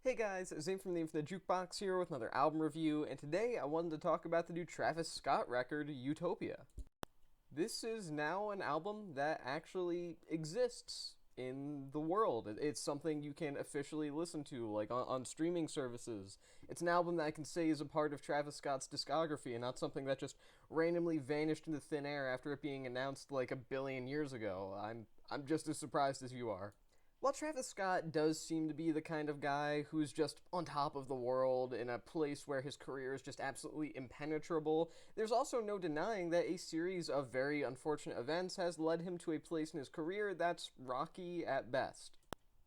Hey guys, Zane from the Infinite Jukebox here with another album review, and today I wanted to talk about the new Travis Scott record, Utopia. This is now an album that actually exists in the world. It's something you can officially listen to, like on streaming services. It's an album that I can say is a part of Travis Scott's discography and not something that just randomly vanished into thin air after it being announced like a billion years ago. I'm just as surprised as you are. While Travis Scott does seem to be the kind of guy who's just on top of the world in a place where his career is just absolutely impenetrable, there's also no denying that a series of very unfortunate events has led him to a place in his career that's rocky at best.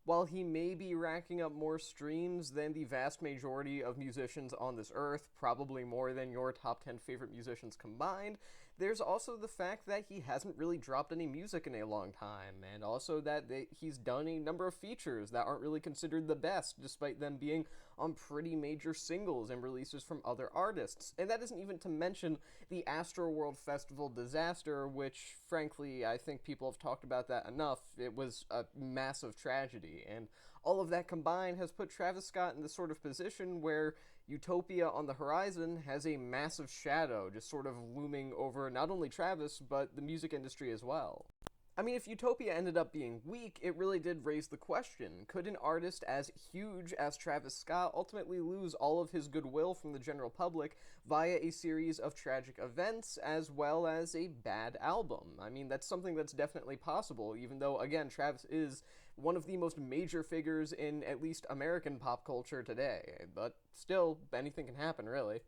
While he may be racking up more streams than the vast majority of musicians on this earth, probably more than your top 10 favorite musicians combined, there's also the fact that he hasn't really dropped any music in a long time, and also that he's done a number of features that aren't really considered the best, despite them being on pretty major singles and releases from other artists. And that isn't even to mention the Astroworld Festival disaster, which, frankly, I think people have talked about that enough. It was a massive tragedy. And all of that combined has put Travis Scott in this sort of position where Utopia on the horizon has a massive shadow just sort of looming over not only Travis, but the music industry as well. I mean, if Utopia ended up being weak, it really did raise the question, could an artist as huge as Travis Scott ultimately lose all of his goodwill from the general public via a series of tragic events as well as a bad album? I mean, that's something that's definitely possible, even though, again, Travis is one of the most major figures in at least American pop culture today. But still, anything can happen, really.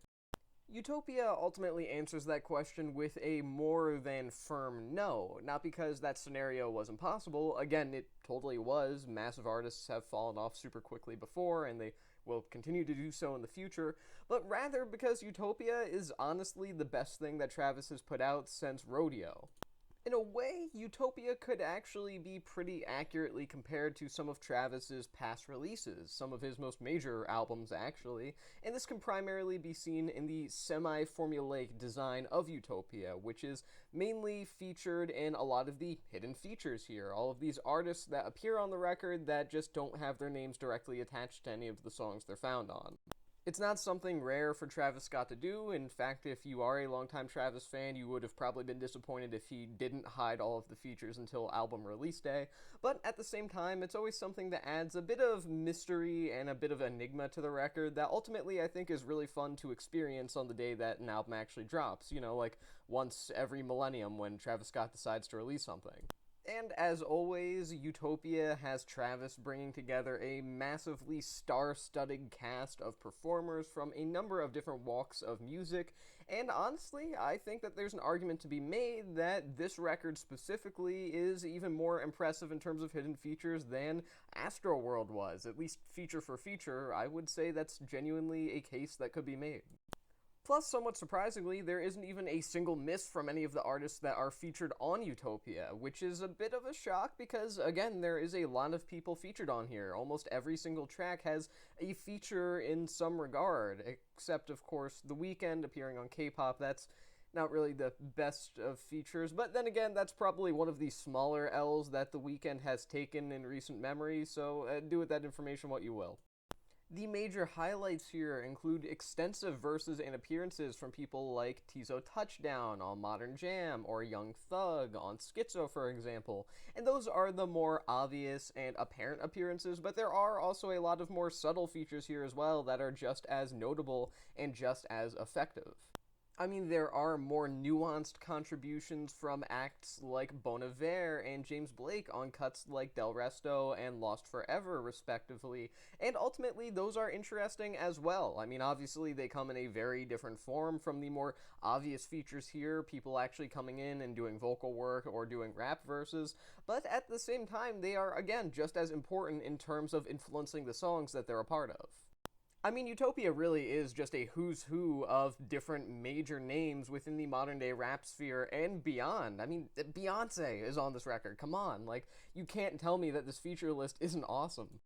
Utopia ultimately answers that question with a more than firm no. Not because that scenario was impossible. Again, it totally was. Massive artists have fallen off super quickly before, and they will continue to do so in the future. But rather because Utopia is honestly the best thing that Travis has put out since Rodeo. In a way, Utopia could actually be pretty accurately compared to some of Travis's past releases, some of his most major albums actually, and this can primarily be seen in the semi-formulaic design of Utopia, which is mainly featured in a lot of the hidden features here, all of these artists that appear on the record that just don't have their names directly attached to any of the songs they're found on. It's not something rare for Travis Scott to do. In fact, if you are a longtime Travis fan, you would have probably been disappointed if he didn't hide all of the features until album release day. But at the same time, it's always something that adds a bit of mystery and a bit of enigma to the record that ultimately I think is really fun to experience on the day that an album actually drops. You know, like once every millennium when Travis Scott decides to release something. And as always, Utopia has Travis bringing together a massively star-studded cast of performers from a number of different walks of music, and honestly, I think that there's an argument to be made that this record specifically is even more impressive in terms of hidden features than Astroworld was. At least feature for feature, I would say that's genuinely a case that could be made. Plus, somewhat surprisingly, there isn't even a single miss from any of the artists that are featured on Utopia, which is a bit of a shock because, again, there is a lot of people featured on here. Almost every single track has a feature in some regard, except, of course, The Weeknd appearing on K-pop. That's not really the best of features, but then again, that's probably one of the smaller L's that The Weeknd has taken in recent memory, so do with that information what you will. The major highlights here include extensive verses and appearances from people like Tizo Touchdown on Modern Jam, or Young Thug on Schizo, for example. And those are the more obvious and apparent appearances, but there are also a lot of more subtle features here as well that are just as notable and just as effective. I mean, there are more nuanced contributions from acts like Bon Iver and James Blake on cuts like Del Resto and Lost Forever, respectively, and ultimately those are interesting as well. I mean, obviously they come in a very different form from the more obvious features here, people actually coming in and doing vocal work or doing rap verses, but at the same time they are, again, just as important in terms of influencing the songs that they're a part of. I mean, Utopia really is just a who's who of different major names within the modern day rap sphere and beyond. I mean, Beyonce is on this record. Come on, like, you can't tell me that this feature list isn't awesome.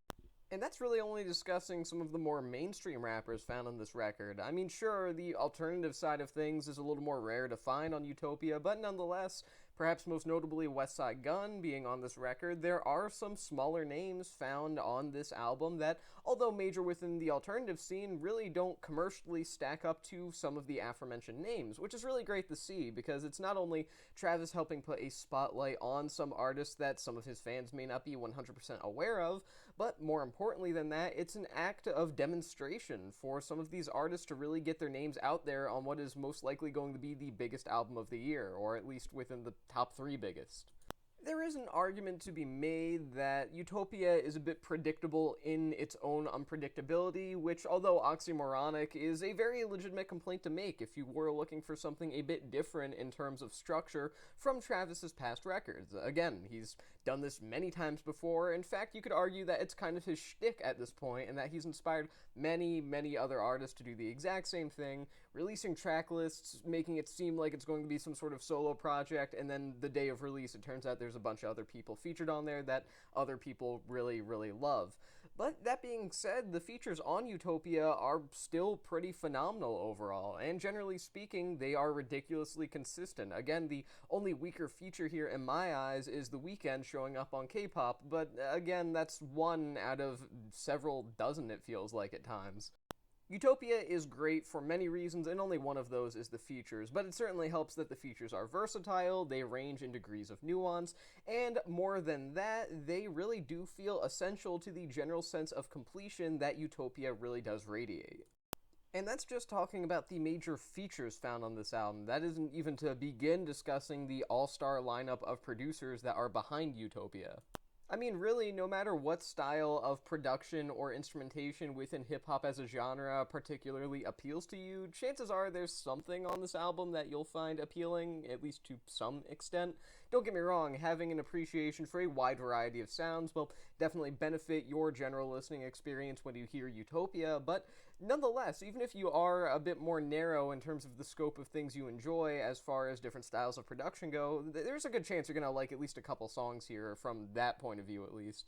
And that's really only discussing some of the more mainstream rappers found on this record. I mean, sure, the alternative side of things is a little more rare to find on Utopia, but nonetheless, Perhaps most notably West Side Gun being on this record, there are some smaller names found on this album that, although major within the alternative scene, really don't commercially stack up to some of the aforementioned names, which is really great to see because it's not only Travis helping put a spotlight on some artists that some of his fans may not be 100% aware of, but more importantly than that, it's an act of demonstration for some of these artists to really get their names out there on what is most likely going to be the biggest album of the year, or at least within the top 3 biggest. There is an argument to be made that Utopia is a bit predictable in its own unpredictability, which, although oxymoronic, is a very legitimate complaint to make if you were looking for something a bit different in terms of structure from Travis's past records. Again, he's done this many times before. In fact, you could argue that it's kind of his shtick at this point, and that he's inspired many, many other artists to do the exact same thing, releasing track lists, making it seem like it's going to be some sort of solo project, and then the day of release, it turns out there's a bunch of other people featured on there that other people really, really love. But that being said, the features on Utopia are still pretty phenomenal overall, and generally speaking, they are ridiculously consistent. Again, the only weaker feature here in my eyes is The Weeknd showing up on K-pop, but again, that's one out of several dozen, it feels like at times. Utopia is great for many reasons, and only one of those is the features, but it certainly helps that the features are versatile, they range in degrees of nuance, and more than that, they really do feel essential to the general sense of completion that Utopia really does radiate. And that's just talking about the major features found on this album. That isn't even to begin discussing the all-star lineup of producers that are behind Utopia. I mean, really, no matter what style of production or instrumentation within hip-hop as a genre particularly appeals to you, chances are there's something on this album that you'll find appealing, at least to some extent. Don't get me wrong, having an appreciation for a wide variety of sounds will definitely benefit your general listening experience when you hear Utopia, but nonetheless, even if you are a bit more narrow in terms of the scope of things you enjoy as far as different styles of production go, there's a good chance you're gonna like at least a couple songs here from that point of view at least.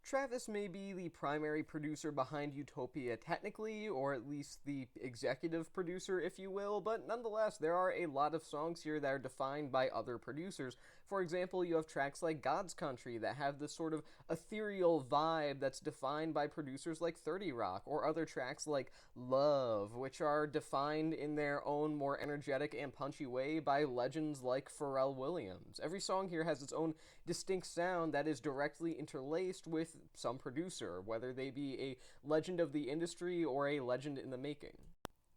Travis may be the primary producer behind Utopia technically, or at least the executive producer, if you will, but nonetheless, there are a lot of songs here that are defined by other producers. For example, you have tracks like God's Country that have this sort of ethereal vibe that's defined by producers like 30 Rock, or other tracks like Love, which are defined in their own more energetic and punchy way by legends like Pharrell Williams. Every song here has its own distinct sound that is directly interlaced with some producer, whether they be a legend of the industry or a legend in the making.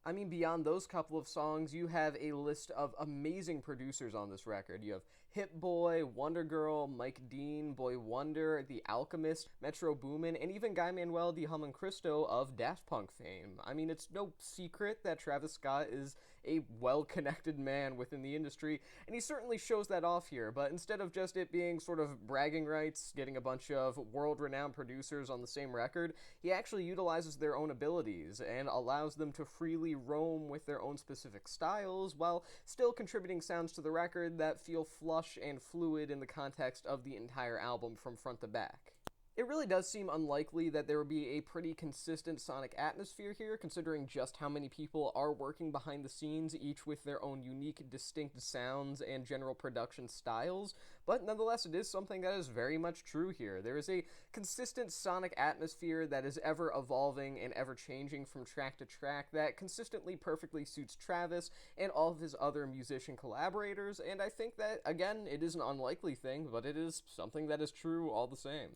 I mean, beyond those couple of songs, you have a list of amazing producers on this record. You have Hit Boy, Wonder Girl, Mike Dean, Boy Wonder, The Alchemist, Metro Boomin, and even Guy Manuel de Human Cristo of Daft Punk fame. I mean, it's no secret that Travis Scott is a well-connected man within the industry, and he certainly shows that off here, but instead of just it being sort of bragging rights, getting a bunch of world-renowned producers on the same record, he actually utilizes their own abilities and allows them to freely roam with their own specific styles while still contributing sounds to the record that feel flush and fluid in the context of the entire album from front to back. It really does seem unlikely that there would be a pretty consistent sonic atmosphere here, considering just how many people are working behind the scenes, each with their own unique, distinct sounds and general production styles, but nonetheless, it is something that is very much true here. There is a consistent sonic atmosphere that is ever evolving and ever changing from track to track that consistently perfectly suits Travis and all of his other musician collaborators, and I think that, again, it is an unlikely thing, but it is something that is true all the same.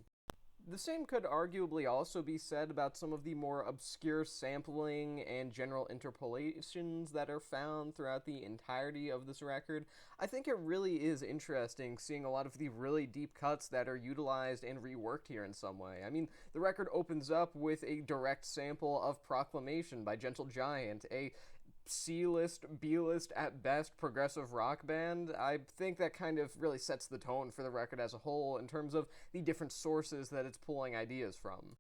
The same could arguably also be said about some of the more obscure sampling and general interpolations that are found throughout the entirety of this record. I think it really is interesting seeing a lot of the really deep cuts that are utilized and reworked here in some way. I mean, the record opens up with a direct sample of Proclamation by Gentle Giant, a C-list, B-list at best progressive rock band. I think that kind of really sets the tone for the record as a whole in terms of the different sources that it's pulling ideas from.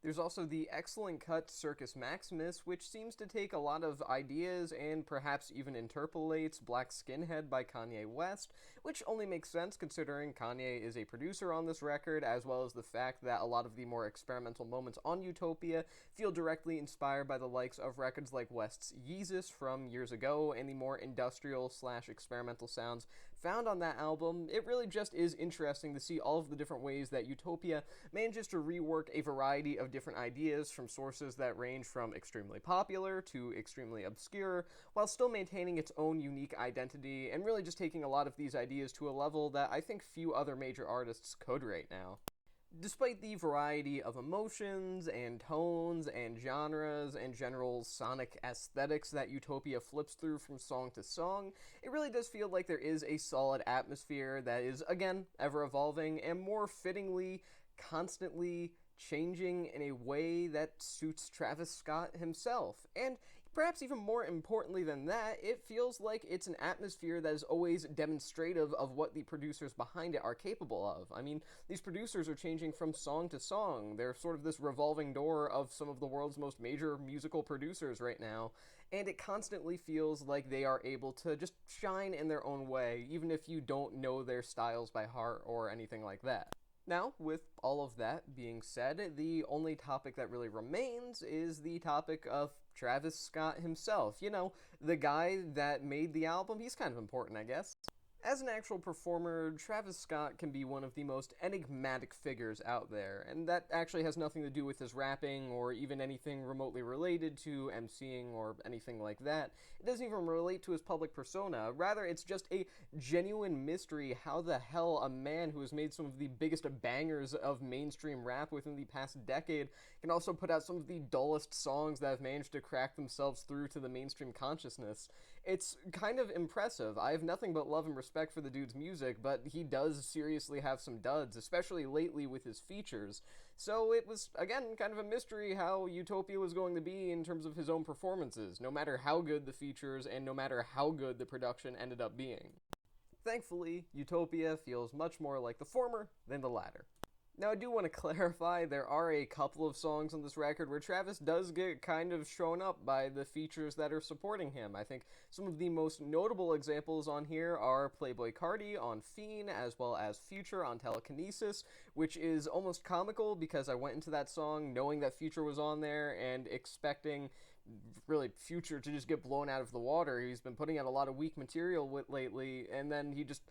There's also the excellent cut Circus Maximus, which seems to take a lot of ideas and perhaps even interpolates Black Skinhead by Kanye West, which only makes sense considering Kanye is a producer on this record, as well as the fact that a lot of the more experimental moments on Utopia feel directly inspired by the likes of records like West's Yeezus from years ago and the more industrial/experimental sounds found on that album, it really just is interesting to see all of the different ways that Utopia manages to rework a variety of different ideas from sources that range from extremely popular to extremely obscure, while still maintaining its own unique identity and really just taking a lot of these ideas to a level that I think few other major artists could right now. Despite the variety of emotions and tones and genres and general sonic aesthetics that Utopia flips through from song to song, it really does feel like there is a solid atmosphere that is, again, ever evolving and more fittingly, constantly changing in a way that suits Travis Scott himself. And perhaps even more importantly than that, it feels like it's an atmosphere that is always demonstrative of what the producers behind it are capable of. I mean, these producers are changing from song to song. They're sort of this revolving door of some of the world's most major musical producers right now, and it constantly feels like they are able to just shine in their own way, even if you don't know their styles by heart or anything like that. Now, with all of that being said, the only topic that really remains is the topic of Travis Scott himself. You know, the guy that made the album, he's kind of important, I guess. As an actual performer, Travis Scott can be one of the most enigmatic figures out there, and that actually has nothing to do with his rapping or even anything remotely related to MCing or anything like that. It doesn't even relate to his public persona. Rather, it's just a genuine mystery how the hell a man who has made some of the biggest bangers of mainstream rap within the past decade can also put out some of the dullest songs that have managed to crack themselves through to the mainstream consciousness. It's kind of impressive. I have nothing but love and respect for the dude's music, but he does seriously have some duds, especially lately with his features. So it was, again, kind of a mystery how Utopia was going to be in terms of his own performances, no matter how good the features and no matter how good the production ended up being. Thankfully, Utopia feels much more like the former than the latter. Now, I do want to clarify, there are a couple of songs on this record where Travis does get kind of shown up by the features that are supporting him. I think some of the most notable examples on here are Playboi Carti on Fiend, as well as Future on Telekinesis, which is almost comical because I went into that song knowing that Future was on there and expecting really Future to just get blown out of the water. He's been putting out a lot of weak material lately, and then he just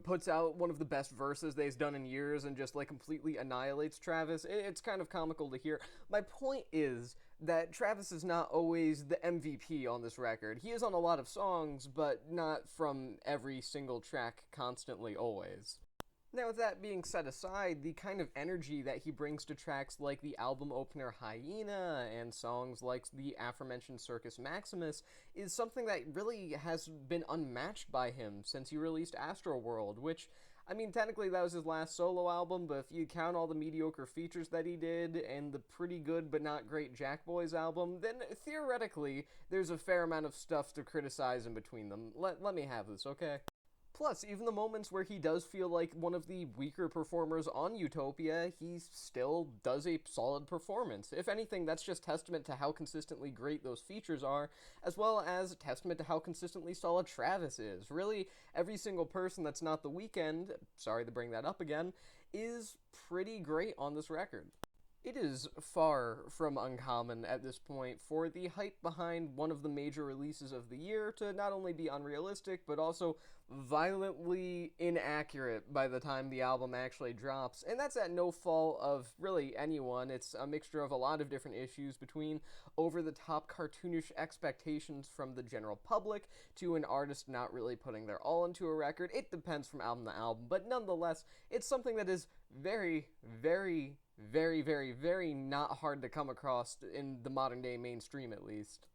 puts out one of the best verses they've done in years and just, like, completely annihilates Travis. It's kind of comical to hear. My point is that Travis is not always the MVP on this record. He is on a lot of songs, but not from every single track constantly, always. Now, with that being set aside, the kind of energy that he brings to tracks like the album opener Hyena and songs like the aforementioned Circus Maximus is something that really has been unmatched by him since he released Astroworld, which, I mean, technically that was his last solo album, but if you count all the mediocre features that he did and the pretty good but not great Jack Boys album, then theoretically there's a fair amount of stuff to criticize in between them. Let me have this, okay? Plus, even the moments where he does feel like one of the weaker performers on Utopia, he still does a solid performance. If anything, that's just testament to how consistently great those features are, as well as a testament to how consistently solid Travis is. Really, every single person that's not The Weeknd, sorry to bring that up again, is pretty great on this record. It is far from uncommon at this point for the hype behind one of the major releases of the year to not only be unrealistic, but also violently inaccurate by the time the album actually drops. And that's at no fault of really anyone. It's a mixture of a lot of different issues between over-the-top cartoonish expectations from the general public to an artist not really putting their all into a record. It depends from album to album, but nonetheless, it's something that is very, very, very, very, very not hard to come across in the modern day mainstream, at least.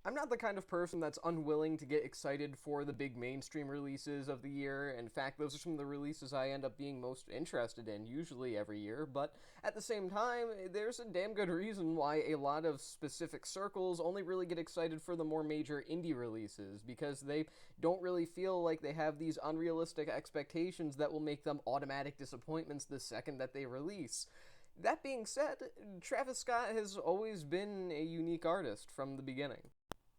I'm not the kind of person that's unwilling to get excited for the big mainstream releases of the year. In fact, those are some of the releases I end up being most interested in, usually every year, but at the same time, there's a damn good reason why a lot of specific circles only really get excited for the more major indie releases, because they don't really feel like they have these unrealistic expectations that will make them automatic disappointments the second that they release. That being said, Travis Scott has always been a unique artist from the beginning.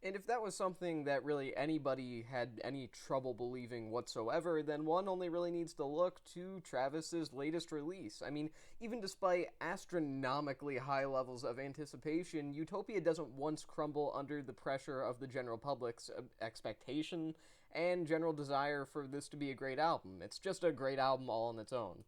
And if that was something that really anybody had any trouble believing whatsoever, then one only really needs to look to Travis's latest release. I mean, even despite astronomically high levels of anticipation, Utopia doesn't once crumble under the pressure of the general public's expectation and general desire for this to be a great album. It's just a great album all on its own.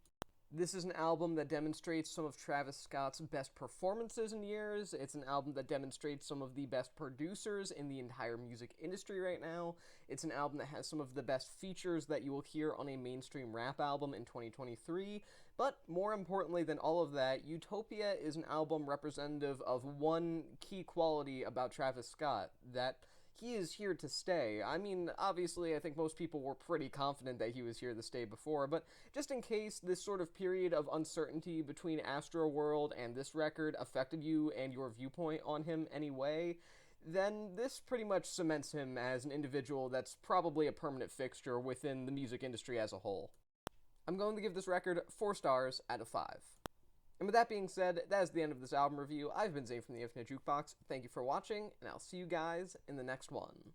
This is an album that demonstrates some of Travis Scott's best performances in years. It's an album that demonstrates some of the best producers in the entire music industry right now. It's an album that has some of the best features that you will hear on a mainstream rap album in 2023. But more importantly than all of that, Utopia is an album representative of one key quality about Travis Scott, that he is here to stay. I mean, obviously, I think most people were pretty confident that he was here to stay before, but just in case this sort of period of uncertainty between Astroworld and this record affected you and your viewpoint on him anyway, then this pretty much cements him as an individual that's probably a permanent fixture within the music industry as a whole. I'm going to give this record 4 stars out of 5. And with that being said, that is the end of this album review. I've been Zane from the Infinite Jukebox. Thank you for watching, and I'll see you guys in the next one.